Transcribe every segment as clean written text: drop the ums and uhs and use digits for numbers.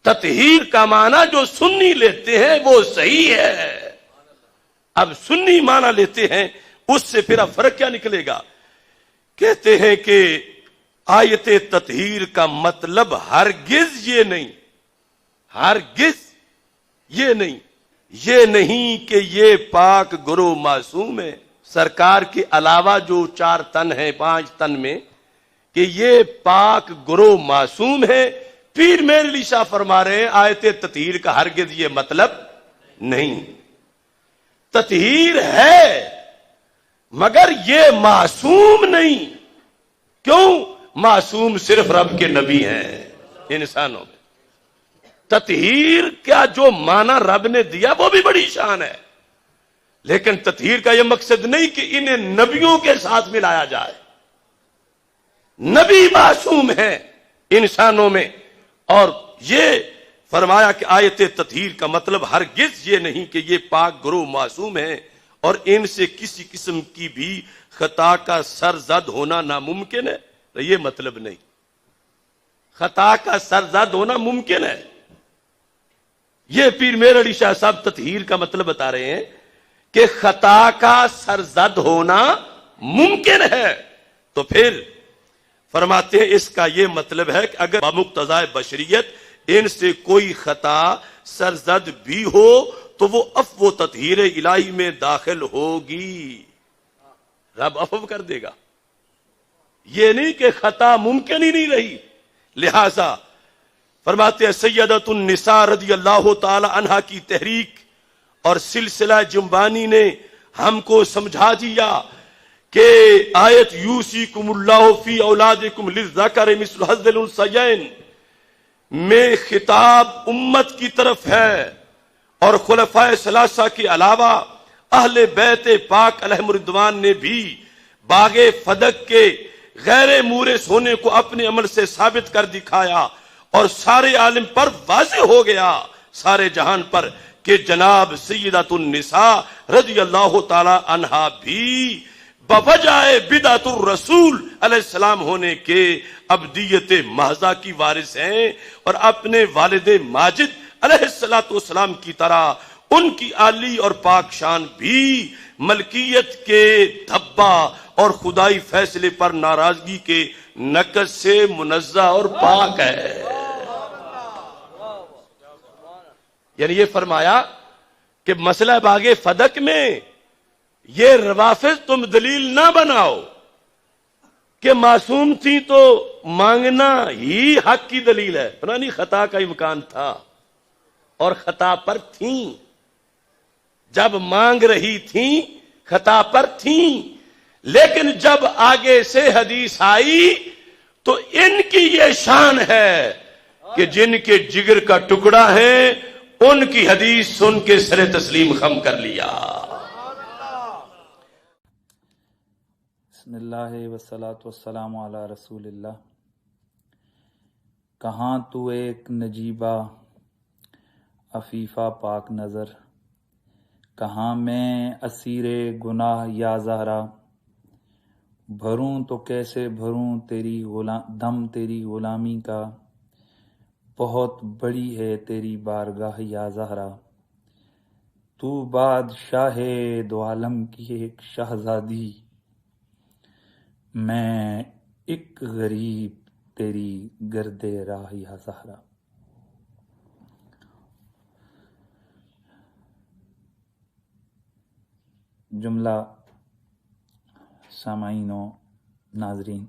تطہیر کا معنی جو سنی لیتے ہیں وہ صحیح ہے. اب سنی معنی لیتے ہیں، اس سے پھر اب فرق کیا نکلے گا؟ کہتے ہیں کہ آیت تطہیر کا مطلب ہرگز یہ نہیں، ہرگز یہ نہیں کہ یہ پاک گروہ معصوم ہے سرکار کے علاوہ جو 4 تن ہیں 5 تن میں، کہ یہ پاک گروہ معصوم ہے. پیر میرے علی شاہ فرما رہے ہیں آیت تطہیر کا ہرگز یہ مطلب نہیں. تطہیر ہے مگر یہ معصوم نہیں. کیوں؟ معصوم صرف رب کے نبی ہیں انسانوں میں. تطہیر کا جو معنی رب نے دیا وہ بھی بڑی شان ہے، لیکن تطہیر کا یہ مقصد نہیں کہ انہیں نبیوں کے ساتھ ملایا جائے. نبی معصوم ہیں انسانوں میں. اور یہ فرمایا کہ آیت تطہیر کا مطلب ہرگز یہ نہیں کہ یہ پاک گروہ معصوم ہیں اور ان سے کسی قسم کی بھی خطا کا سرزد ہونا ناممکن ہے. یہ مطلب نہیں، خطا کا سرزد ہونا ممکن ہے. یہ پیر میر علی شاہ صاحب تطہیر کا مطلب بتا رہے ہیں کہ خطا کا سرزد ہونا ممکن ہے. تو پھر فرماتے ہیں اس کا یہ مطلب ہے کہ اگر بمقتضائے بشریت ان سے کوئی خطا سرزد بھی ہو تو وہ عفو و تطہیر الہی میں داخل ہوگی، رب عفو کر دے گا. یہ نہیں کہ خطا ممکن ہی نہیں رہی. لہذا فرماتے ہیں سیدۃ النساء رضی اللہ تعالی عنہا کی تحریک اور سلسلہ جنبانی نے ہم کو سمجھا دیا کہ آیت یوصیکم اللہ فی اولادکم للذکر مثل حظ الانثیین میں خطاب امت کی طرف ہے، اور خلفائے ثلاثہ کے علاوہ اہل بیت پاک علیہم رضوان نے بھی باغ فدق کے غیر مورث ہونے کو اپنے عمل سے ثابت کر دکھایا، اور سارے عالم پر واضح ہو گیا، سارے جہان پر، کہ جناب سیدۃ النساء رضی اللہ تعالی عنہا بھی بوجہ بدعت الرسول علیہ السلام ہونے کے ابدیت محضہ کی وارث ہیں، اور اپنے والد ماجد علیہ السلام کی طرح ان کی عالی اور پاک شان بھی ملکیت کے دھبا اور خدائی فیصلے پر ناراضگی کے نقص سے منزہ اور پاک ہے. یعنی یہ فرمایا کہ مسئلہ باغ فدق میں یہ روافض تم دلیل نہ بناؤ کہ معصوم تھی تو مانگنا ہی حق کی دلیل ہے. نہیں، خطا کا امکان تھا اور خطا پر تھیں، جب مانگ رہی تھیں خطا پر تھیں، لیکن جب آگے سے حدیث آئی تو ان کی یہ شان ہے کہ جن کے جگر کا ٹکڑا ہے ان کی حدیث سن کے سر تسلیم خم کر لیا. بسم اللہ والصلاة والسلام علی رسول اللہ. کہاں تو ایک نجیبہ عفیفہ پاک نظر، کہاں میں اسیر گناہ یا زہرا، بھروں تو کیسے بھروں تیری دم تیری غلامی کا، بہت بڑی ہے تیری بارگاہ یا زہرا، تو بادشاہ دو عالم کی ایک شہزادی، میں ایک غریب تیری گرد راہ یا زہرا. جملہ سامعین و ناظرین،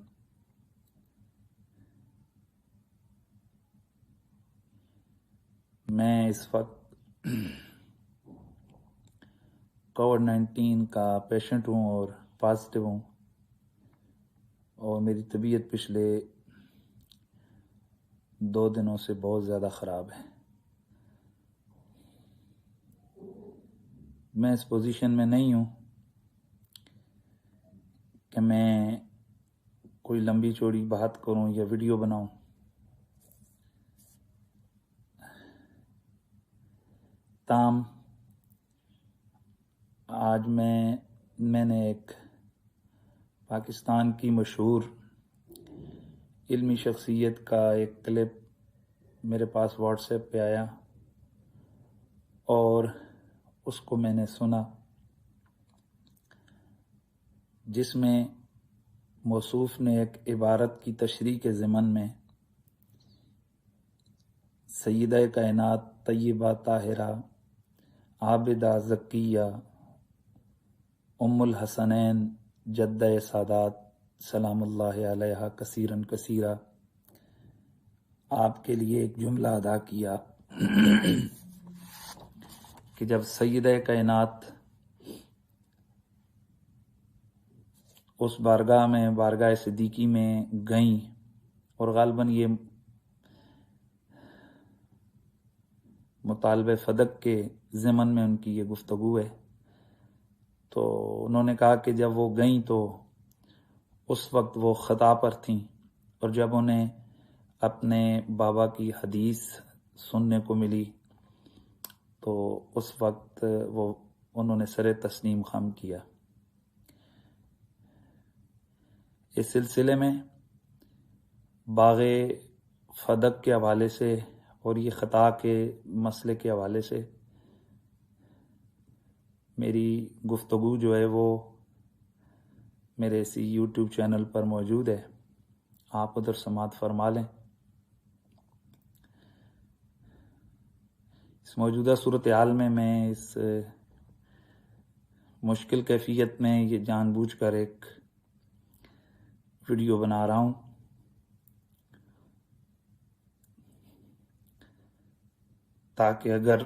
میں اس وقت کووڈ-19 کا پیشنٹ ہوں اور پازیٹیو ہوں، اور میری طبیعت پچھلے 2 دنوں سے بہت زیادہ خراب ہے. میں اس پوزیشن میں نہیں ہوں کہ میں کوئی لمبی چوڑی بات کروں یا ویڈیو بناؤں. تاہم آج میں نے ایک پاکستان کی مشہور علمی شخصیت کا ایک کلپ میرے پاس واٹس ایپ پہ آیا اور اس کو میں نے سنا، جس میں موصوف نے ایک عبارت کی تشریح کے ضمن میں سیدہ کائنات طیبہ طاہرہ عابدہ زکیہ ام الحسنین جدہ سادات سلام اللہ علیہ کثیرن کثیرہ آپ کے لیے ایک جملہ ادا کیا کہ جب سیدہ کائنات اس بارگاہ میں، بارگاہ صدیقی میں گئیں، اور غالباً یہ مطالبہ فدق کے ضمن میں ان کی یہ گفتگو ہے، تو انہوں نے کہا کہ جب وہ گئیں تو اس وقت وہ خطا پر تھیں، اور جب انہیں اپنے بابا کی حدیث سننے کو ملی تو اس وقت انہوں نے سر تسلیم خم کیا۔ اس سلسلے میں باغ فدق کے حوالے سے اور یہ خطا کے مسئلے کے حوالے سے میری گفتگو جو ہے وہ میرے اسی یوٹیوب چینل پر موجود ہے، آپ ادھر سماعت فرما لیں۔ اس موجودہ صورتحال میں اس مشکل کیفیت میں یہ جان بوجھ کر ایک ویڈیو بنا رہا ہوں تاکہ اگر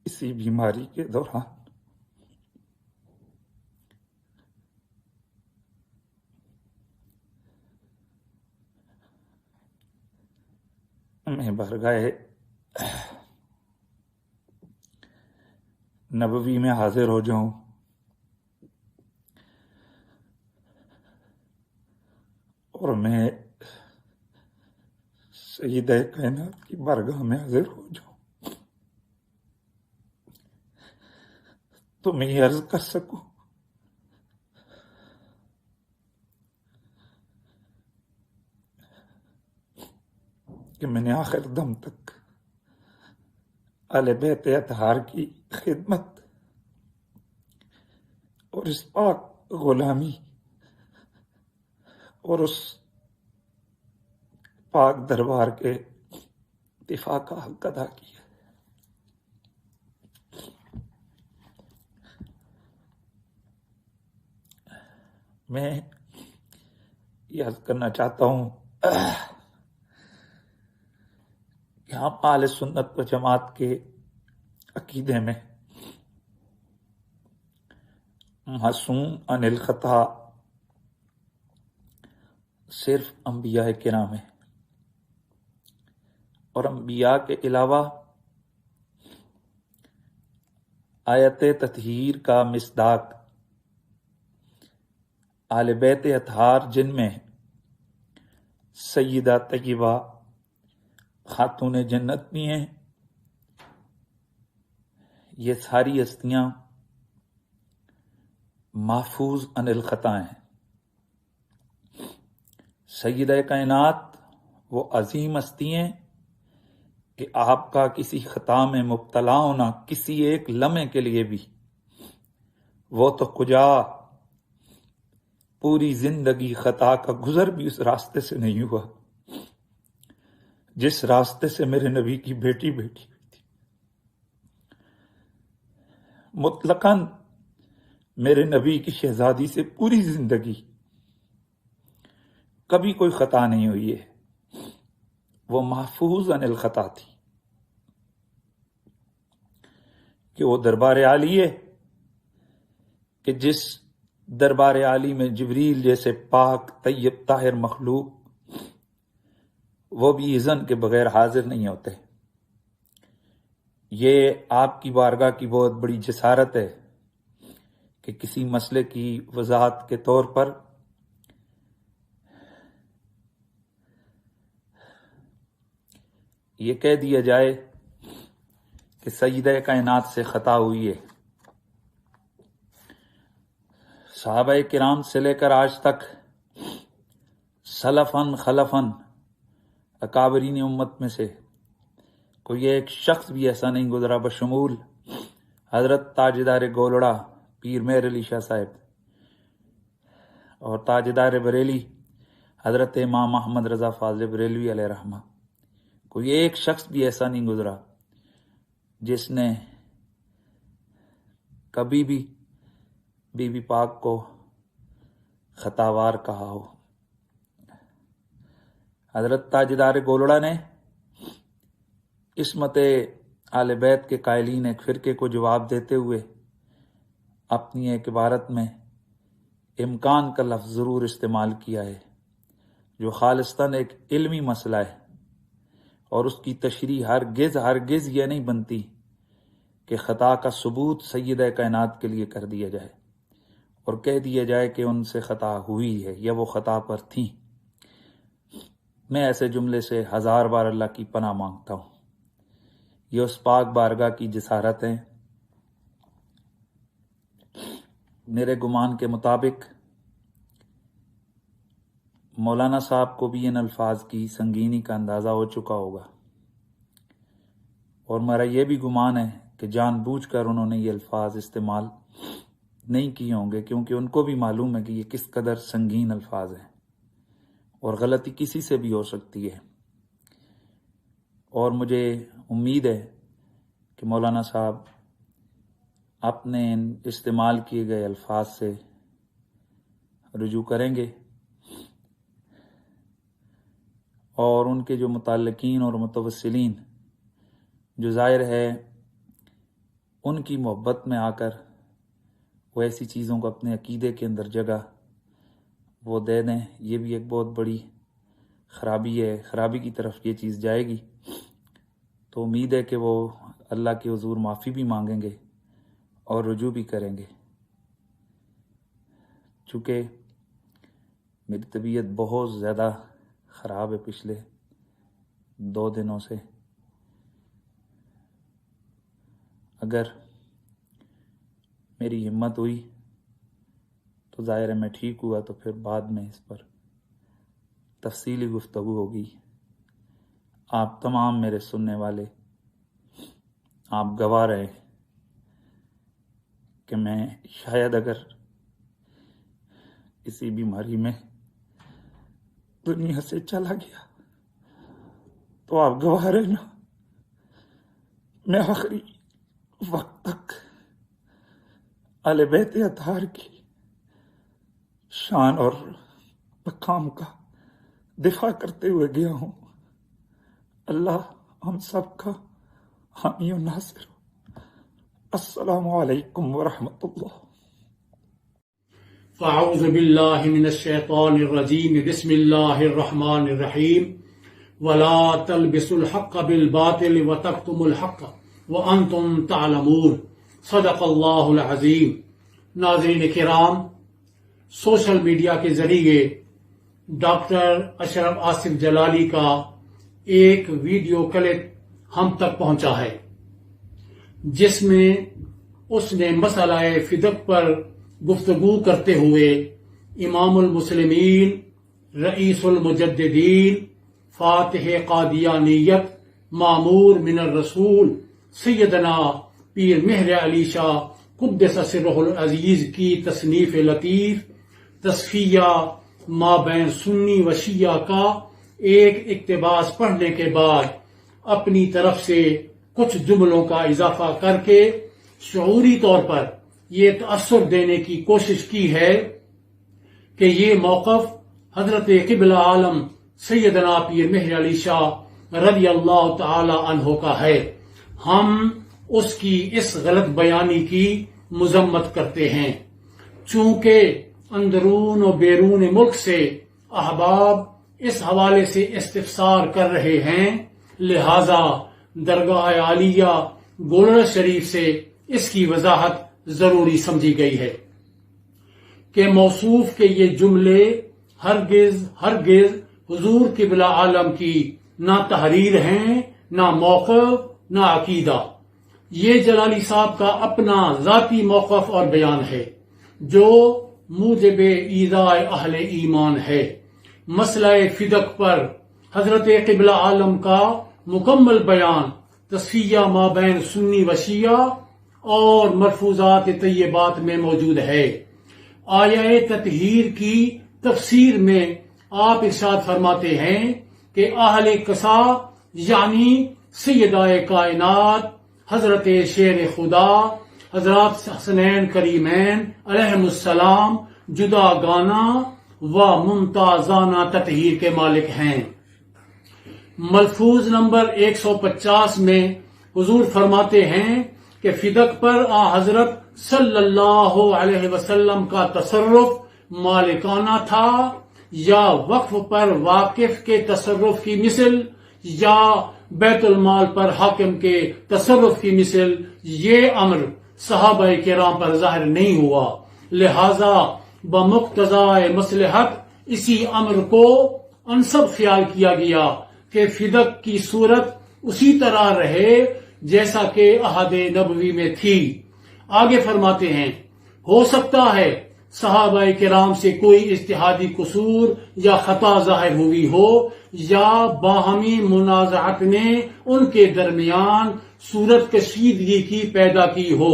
اسی بیماری کے دوران میں بارگاہ نبوی میں حاضر ہو جاؤں اور میں سیدہ کائنات کی بارگاہ میں حاضر ہو جاؤں تو میں یہ عرض کر سکوں کہ میں نے آخر دم تک اہل بیت اطہار کی خدمت اور اس پاک غلامی اور اس پاک دربار کے دفاع کا حق ادا کیا۔ میں یہ عرض کرنا چاہتا ہوں کہ ہم اہل سنت و جماعت کے عقیدے میں معصوم عن الخطا صرف انبیاء کرام ہیں، اور انبیاء کے علاوہ آیت تطہیر کا مصداق اہل بیت اطہار، جن میں سیدہ طیبہ خاتون جنت بھی ہیں، یہ ساری ہستیاں محفوظ عن الخطا ہیں۔ سیدہ کائنات وہ عظیم ہستی ہیں کہ آپ کا کسی خطا میں مبتلا ہونا کسی ایک لمحے کے لیے بھی، وہ تو کجا پوری زندگی خطا کا گزر بھی اس راستے سے نہیں ہوا جس راستے سے میرے نبی کی بیٹی ہوئی تھی۔ مطلقاً میرے نبی کی شہزادی سے پوری زندگی کبھی کوئی خطا نہیں ہوئی ہے، وہ محفوظ عن الخطا تھی، کہ وہ دربار عالی ہے کہ جس دربار عالی میں جبریل جیسے پاک طیب طاہر مخلوق وہ بھی اذن کے بغیر حاضر نہیں ہوتے۔ یہ آپ کی بارگاہ کی بہت بڑی جسارت ہے کہ کسی مسئلے کی وضاحت کے طور پر یہ کہہ دیا جائے کہ سیدہ کائنات سے خطا ہوئی ہے۔ صحابہ کرام سے لے کر آج تک سلفن خلفن اکابرین امت میں سے کوئی ایک شخص بھی ایسا نہیں گزرا بشمول حضرت تاجدار گولڑا پیر مہر علی شاہ صاحب اور تاجدار بریلی حضرت امام محمد رضا فاضل بریلوی علیہ رحمہ، کوئی ایک شخص بھی ایسا نہیں گزرا جس نے کبھی بھی بی بی پاک کو خطاوار کہا ہو۔ حضرت تاجدار گولڑا نے عصمت آل بیت کے قائلین ایک فرقے کو جواب دیتے ہوئے اپنی ایک عبارت میں امکان کا لفظ ضرور استعمال کیا ہے، جو خالصتاً ایک علمی مسئلہ ہے، اور اس کی تشریح ہرگز یہ نہیں بنتی کہ خطا کا ثبوت سیدہ کائنات کے لیے کر دیا جائے اور کہہ دیا جائے کہ ان سے خطا ہوئی ہے یا وہ خطا پر تھیں۔ میں ایسے جملے سے 1000 بار اللہ کی پناہ مانگتا ہوں۔ یہ اس پاک بارگاہ کی جسارت ہے۔ میرے گمان کے مطابق مولانا صاحب کو بھی ان الفاظ کی سنگینی کا اندازہ ہو چکا ہوگا، اور میرا یہ بھی گمان ہے کہ جان بوجھ کر انہوں نے یہ الفاظ استعمال نہیں کیے ہوں گے، کیونکہ ان کو بھی معلوم ہے کہ یہ کس قدر سنگین الفاظ ہیں اور غلطی کسی سے بھی ہو سکتی ہے۔ اور مجھے امید ہے کہ مولانا صاحب اپنے ان استعمال کیے گئے الفاظ سے رجوع کریں گے، اور ان کے جو متعلقین اور متوسلین جو ظاہر ہے ان کی محبت میں آ کر وہ ایسی چیزوں کو اپنے عقیدے کے اندر جگہ وہ دے دیں، یہ بھی ایک بہت بڑی خرابی ہے، خرابی کی طرف یہ چیز جائے گی۔ تو امید ہے کہ وہ اللہ کے حضور معافی بھی مانگیں گے اور رجوع بھی کریں گے، چونکہ میری طبیعت بہت زیادہ خراب ہے پچھلے 2 دنوں سے۔ اگر میری ہمت ہوئی تو ظاہر ہے میں ٹھیک ہوا تو پھر بعد میں اس پر تفصیلی گفتگو ہوگی۔ آپ تمام میرے سننے والے، آپ گواہ رہے کہ میں شاید اگر کسی بیماری میں دنیا سے چلا گیا تو آپ گواہ رہنا میں آخری وقت تک اہل بیت اطہار کی شان اور مقام کا دفاع کرتے ہوئے گیا ہوں۔ اللہ ہم سب کا حامی و ناصر ہو۔ السلام علیکم ورحمۃ اللہ۔ اعوذ باللہ من الشیطان الرجیم، بسم اللہ الرحمن الرحیم۔ ولا تلبسوا الحق بالباطل وتكتموا الحق وانتم تعلمون، صدق اللہ العظیم۔ ناظرین کرام، سوشل میڈیا کے ذریعے ڈاکٹر اشرف آصف جلالی کا ایک ویڈیو کلپ ہم تک پہنچا ہے، جس میں اس نے مسئلہ فدق پر گفتگو کرتے ہوئے امام المسلمین، رئیس المجددین، فاتح قادیانیت، معمور من الرسول سیدنا پیر مہر علی شاہ قدس سرہ العزیز کی تصنیف لطیف تصفیہ ما بین سنی و شیعہ کا ایک اقتباس پڑھنے کے بعد اپنی طرف سے کچھ جملوں کا اضافہ کر کے شعوری طور پر یہ تأثر دینے کی کوشش کی ہے کہ یہ موقف حضرت قبلہ عالم سیدنا پیر مہر علی شاہ رضی اللہ تعالی عنہ کا ہے۔ ہم اس کی اس غلط بیانی کی مذمت کرتے ہیں۔ چونکہ اندرون و بیرون ملک سے احباب اس حوالے سے استفسار کر رہے ہیں، لہذا درگاہ عالیہ گولڑا شریف سے اس کی وضاحت ضروری سمجھی گئی ہے کہ موصوف کے یہ جملے ہرگز حضور قبلہ عالم کی نہ تحریر ہیں، نہ موقف، نہ عقیدہ۔ یہ جلالی صاحب کا اپنا ذاتی موقف اور بیان ہے جو موجب ایذاء اہل ایمان ہے۔ مسئلہ فدق پر حضرت قبلہ عالم کا مکمل بیان تصفیہ مابین سنی و شیعہ اور مرفوظات طیبات میں موجود ہے۔ آیہ تطہیر کی تفسیر میں آپ ارشاد فرماتے ہیں کہ اہل قصا یعنی سیدہ کائنات حضرت شیر خدا حضرات حسنین کریمین علیہم السلام جدا گانا و ممتازانہ تطہیر کے مالک ہیں۔ ملفوظ نمبر 150 میں حضور فرماتے ہیں کہ فدق پر حضرت صلی اللہ علیہ وسلم کا تصرف مالکانہ تھا یا وقف پر واقف کے تصرف کی مثل یا بیت المال پر حاکم کے تصرف کی مثل، یہ امر صحابہ کرام پر ظاہر نہیں ہوا، لہذا بمقتضائے مصلحت اسی امر کو انسب خیال کیا گیا کہ فدق کی صورت اسی طرح رہے جیسا کہ عہد نبوی میں تھی۔ آگے فرماتے ہیں ہو سکتا ہے صحابہ کرام سے کوئی اجتہادی قصور یا خطا ظاہر ہوئی ہو یا باہمی منازعت نے ان کے درمیان صورت کشیدگی کی پیدا کی ہو،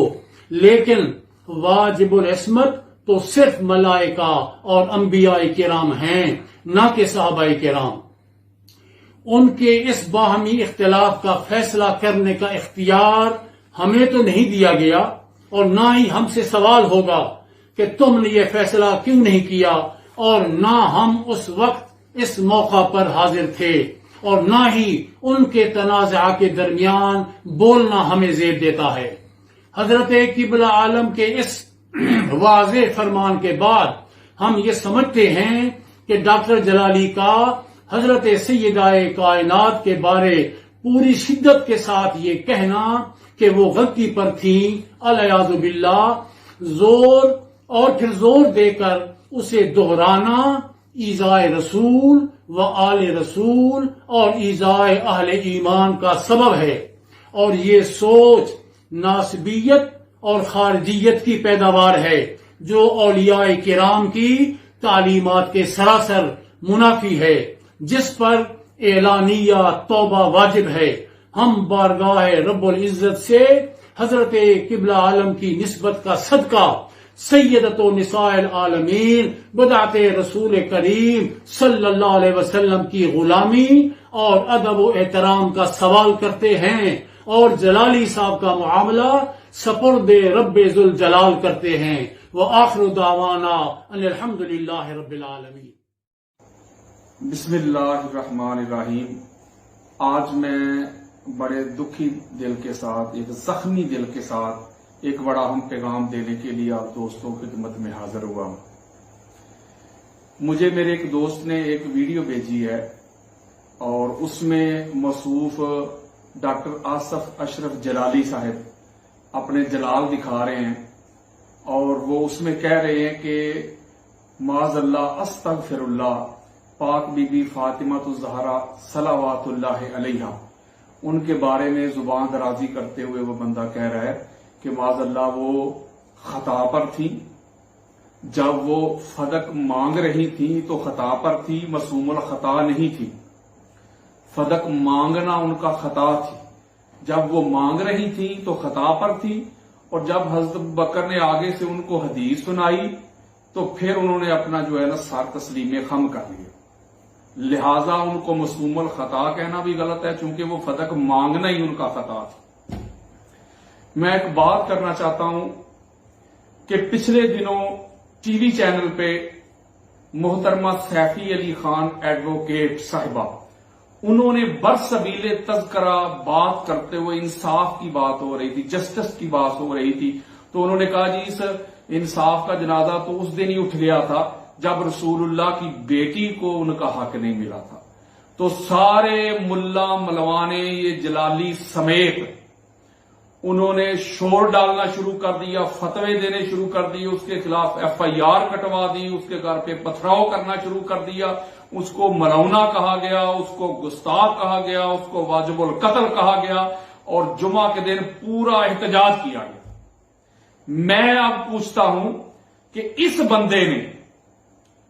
لیکن واجب العصمت تو صرف ملائکہ اور انبیاء کرام ہیں، نہ کہ صحابہ کرام۔ ان کے اس باہمی اختلاف کا فیصلہ کرنے کا اختیار ہمیں تو نہیں دیا گیا، اور نہ ہی ہم سے سوال ہوگا کہ تم نے یہ فیصلہ کیوں نہیں کیا، اور نہ ہم اس وقت اس موقع پر حاضر تھے، اور نہ ہی ان کے تنازع کے درمیان بولنا ہمیں زیب دیتا ہے۔ حضرت قبلہ عالم کے اس واضح فرمان کے بعد ہم یہ سمجھتے ہیں کہ ڈاکٹر جلالی کا حضرت سیدہ کائنات کے بارے پوری شدت کے ساتھ یہ کہنا کہ وہ غلطی پر تھیں الیاذ باللہ، زور اور پھر زور دے کر اسے دہرانا ایذائے رسول و آل رسول اور ایذائے اہل ایمان کا سبب ہے، اور یہ سوچ ناسبیت اور خارجیت کی پیداوار ہے جو اولیاء کرام کی تعلیمات کے سراسر منافی ہے، جس پر اعلانیہ توبہ واجب ہے۔ ہم بارگاہ رب العزت سے حضرت قبلہ عالم کی نسبت کا صدقہ سیدۃ نساء العالمین بدعت رسول کریم صلی اللہ علیہ وسلم کی غلامی اور ادب و احترام کا سوال کرتے ہیں، اور جلالی صاحب کا معاملہ سپرد رب ذوالجلال کرتے ہیں۔ وآخر دعوانا ان الحمد للہ رب العالمین۔ بسم اللہ الرحمن الرحیم۔ آج میں بڑے دکھی دل کے ساتھ، ایک زخمی دل کے ساتھ ایک بڑا اہم پیغام دینے کے لیے آپ دوستوں کی خدمت میں حاضر ہوا ہوں۔ مجھے میرے ایک دوست نے ایک ویڈیو بھیجی ہے، اور اس میں موصوف ڈاکٹر آصف اشرف جلالی صاحب اپنے جلال دکھا رہے ہیں، اور وہ اس میں کہہ رہے ہیں کہ معاذ اللہ استغفر اللہ، پاک بی بی فاطمہ الزہرا صلوات اللہ علیہا، ان کے بارے میں زبان درازی کرتے ہوئے وہ بندہ کہہ رہا ہے کہ معاذ اللہ وہ خطا پر تھی، جب وہ فدق مانگ رہی تھی تو خطا پر تھی، معصوم الخطا نہیں تھی۔ فدق مانگنا ان کا خطا تھی، جب وہ مانگ رہی تھی تو خطا پر تھی، اور جب حضرت بکر نے آگے سے ان کو حدیث سنائی تو پھر انہوں نے اپنا جو ہے نا سار تسلیم خم کر لیا، لہذا ان کو معصوم الخطا کہنا بھی غلط ہے، چونکہ وہ فدق مانگنا ہی ان کا خطا تھا۔ میں ایک بات کرنا چاہتا ہوں کہ پچھلے دنوں ٹی وی چینل پہ محترمہ سیفی علی خان ایڈوکیٹ صاحبہ، انہوں نے برسبیل تذکرہ بات کرتے ہوئے انصاف کی بات ہو رہی تھی، جسٹس کی بات ہو رہی تھی، تو انہوں نے کہا جی اس انصاف کا جنازہ تو اس دن ہی اٹھ گیا تھا جب رسول اللہ کی بیٹی کو ان کا حق نہیں ملا تھا۔ تو سارے ملا ملوانے یہ جلالی سمیت انہوں نے شور ڈالنا شروع کر دیا، فتوے دینے شروع کر دیے، اس کے خلاف ایف آئی آر کٹوا دی، اس کے گھر پہ پتھراؤ کرنا شروع کر دیا، اس کو ملونا کہا گیا، اس کو گستاخ کہا گیا، اس کو واجب القتل کہا گیا، اور جمعہ کے دن پورا احتجاج کیا گیا۔ میں اب پوچھتا ہوں کہ اس بندے نے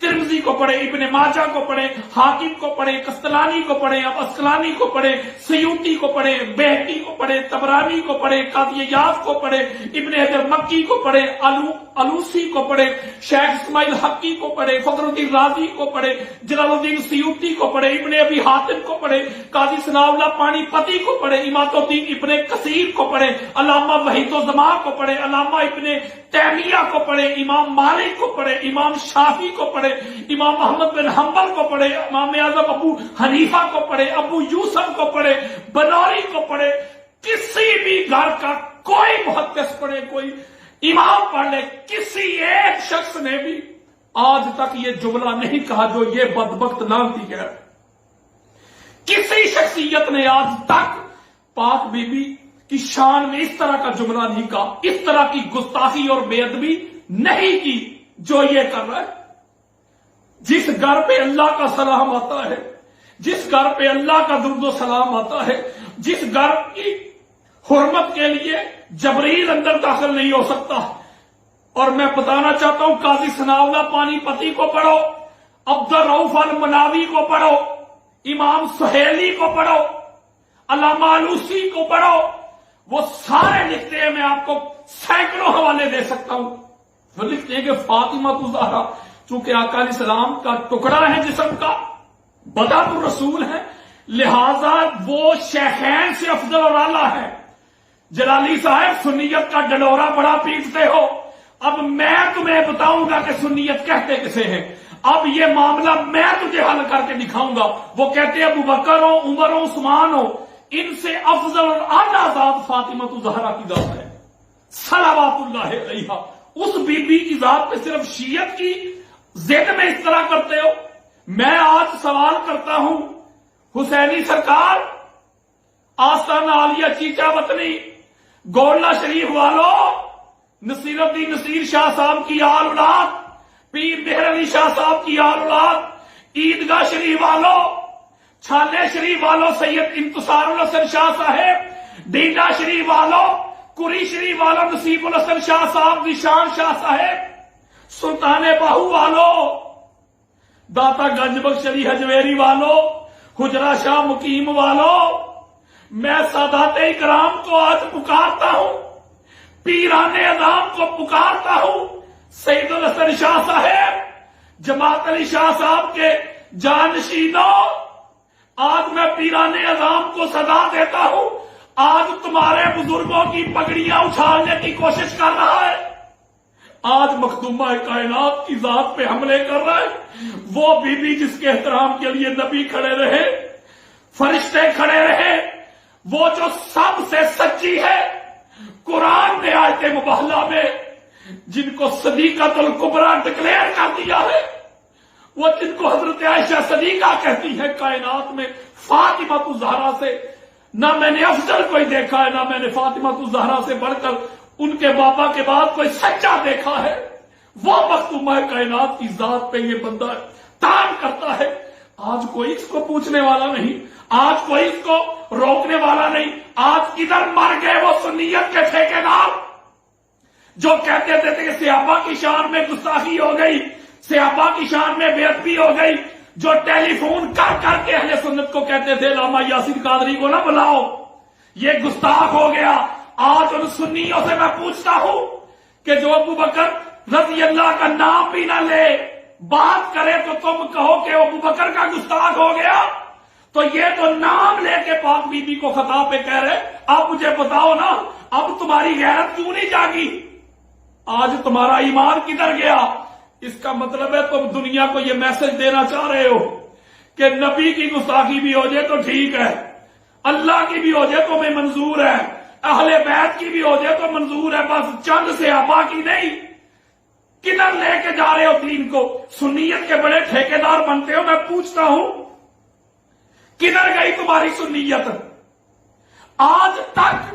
ترمذی کو پڑھے، ابن ماجہ کو پڑھے، حاکم کو پڑھے، قسطلانی کو پڑھے، اب اسقلانی کو پڑھے، سیوطی کو پڑھے، بہقی کو پڑھے، طبرانی کو پڑھے، قاضی ایاز کو پڑھے، ابن حجر مکی کو پڑھے، الوسی کو پڑھے، شیخ اسماعیل حقی کو پڑھے، فخر الدین رازی کو پڑھے، جلال الدین سیوطی کو پڑھے، ابن ابی حاتم کو پڑھے، قاضی ثناء اللہ پانی پتی کو پڑھے، اماد الدین ابن کثیر کو پڑھے، علامہ وحید الزمان کو پڑھے، علامہ ابن تیمیہ کو پڑھے، امام مالک کو پڑھے، امام شافعی کو پڑھے، امام احمد بن حنبل کو پڑھے، امام اعظم ابو حنیفہ کو پڑھے، ابو یوسف کو پڑھے، بنوری کو پڑھے، کسی بھی گھر کا کوئی محدث پڑھے، کوئی امام پڑھ لے، کسی ایک شخص نے بھی آج تک یہ جملہ نہیں کہا جو یہ بدبخت لعنتی ہے. کسی شخصیت نے آج تک پاک بی بی کی شان میں اس طرح کا جملہ نہیں کہا، اس طرح کی گستاخی اور بے ادبی نہیں کی جو یہ کر رہا ہے. جس گھر پہ اللہ کا سلام آتا ہے، جس گھر پہ اللہ کا درود و سلام آتا ہے، جس گھر کی حرمت کے لیے جبریل اندر داخل نہیں ہو سکتا. اور میں بتانا چاہتا ہوں قاضی ثناء اللہ پانی پتی کو پڑھو، عبد الرؤف المناوی کو پڑھو، امام سہیلی کو پڑھو، علامہ آلوسی کو پڑھو، وہ سارے لکھتے ہیں. میں آپ کو سینکڑوں حوالے دے سکتا ہوں. وہ لکھتے ہیں کہ فاطمہ الزہرا چونکہ آقا علیہ السلام کا ٹکڑا ہے، جسم کا بدع الرسول ہے، لہذا وہ شیخین سے افضل اور اعلیٰ ہے. جلالی صاحب سنیت کا ڈنڈورا بڑا پیٹتے ہو. اب میں تمہیں بتاؤں گا کہ سنیت کہتے کسے ہیں. اب یہ معاملہ میں تجھے حل کر کے دکھاؤں گا. وہ کہتے ہیں ابو بکر ہو، عمر ہو، عثمان ہو، ان سے افضل اور اعلیٰ ذات فاطمہ الزہرا کی ذات ہے صلوات اللہ علیہا. اس بی بی کی ذات پہ صرف شیعت کی ضد میں اس طرح کرتے ہو. میں آج سوال کرتا ہوں، حسینی سرکار، آستانہ عالیہ چیچا وطنی، گولڈا شریف والوں، نصیر الدین نصیر شاہ صاحب کی آل اولاد، پیر مہر علی شاہ صاحب کی آل اولاد، عیدگاہ شریف والوں، چھالے شریف والوں، سید انتصار الحسن شاہ صاحب، ڈینڈا شریف والوں، کری شریف والوں، نصیب الحسن شاہ صاحب، نشان شاہ صاحب، سلطان باہو والوں، داتا گنج بخش علی حجویری والوں، حجرہ شاہ مقیم والوں، میں سادات اکرام کو آج پکارتا ہوں، پیران اعظام کو پکارتا ہوں، سید الحسن شاہ صاحب، جماعت علی شاہ صاحب کے جانشینوں، آج میں پیران اعظام کو صدا دیتا ہوں. آج تمہارے بزرگوں کی پگڑیاں اچھالنے کی کوشش کر رہا ہے، آج مخدومہ کائنات کی ذات پہ حملے کر رہا ہے. وہ بی بی جس کے احترام کے لیے نبی کھڑے رہے، فرشتے کھڑے رہے، وہ جو سب سے سچی ہے، قرآن نے آیت مبہلہ میں جن کو صدیقۃ الکبریٰ ڈکلیئر کر دیا ہے، وہ جن کو حضرت عائشہ صدیقہ کہتی ہے کائنات میں، فاطمہ الزہرا سے نہ میں نے افضل کوئی دیکھا ہے، نہ میں نے فاطمہ الزہرا سے بڑھ کر ان کے بابا کے بعد کوئی سچا دیکھا ہے. وہ مخدومہ کائنات کی ذات پہ یہ بندہ تان کرتا ہے. آج کوئی اس کو پوچھنے والا نہیں، آج کوئی اس کو روکنے والا نہیں. آج کدھر مر گئے وہ سنیت کے ٹھیکیدار جو کہتے تھے کہ صحابہ کی شان میں گستاخی ہو گئی، صحابہ کی شان میں بے ادبی ہو گئی، جو ٹیلی فون کر کر کے اہل سنت کو کہتے تھے علامہ یاسین قادری کو نہ بلاؤ، یہ گستاخ ہو گیا. آج ان سنیوں سے میں پوچھتا ہوں کہ جو ابو بکر رضی اللہ کا نام بھی نہ لے، بات کرے تو تم کہو کہ ابو بکر کا گستاخ ہو گیا، تو یہ تو نام لے کے پاک بی بی کو خطا پہ کہہ رہے. اب مجھے بتاؤ نا، اب تمہاری غیرت کیوں نہیں جاگی؟ آج تمہارا ایمان کدھر گیا؟ اس کا مطلب ہے تم دنیا کو یہ میسج دینا چاہ رہے ہو کہ نبی کی گستاخی بھی ہو جائے تو ٹھیک ہے، اللہ کی بھی ہو جائے تو ہمیں منظور ہے، اہل بیت کی بھی ہو جائے تو منظور ہے، بس چند صحابہ کی نہیں. کدھر لے کے جا رہے ہو دین کو؟ سنیت کے بڑے ٹھیکیدار بنتے ہو. میں پوچھتا ہوں کدھر گئی تمہاری سنیت؟ آج تک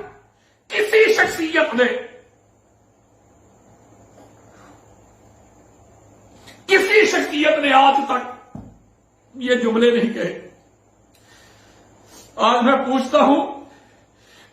کسی شخصیت نے، کسی شخصیت نے آج تک یہ جملے نہیں کہے. آج میں پوچھتا ہوں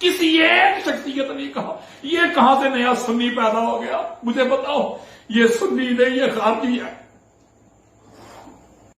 کسی ایک شخصیت نے کہا یہ کہاں سے نیا سنی پیدا ہو گیا؟ مجھے بتاؤ، یہ سنی نہیں، یہ خارجی ہے۔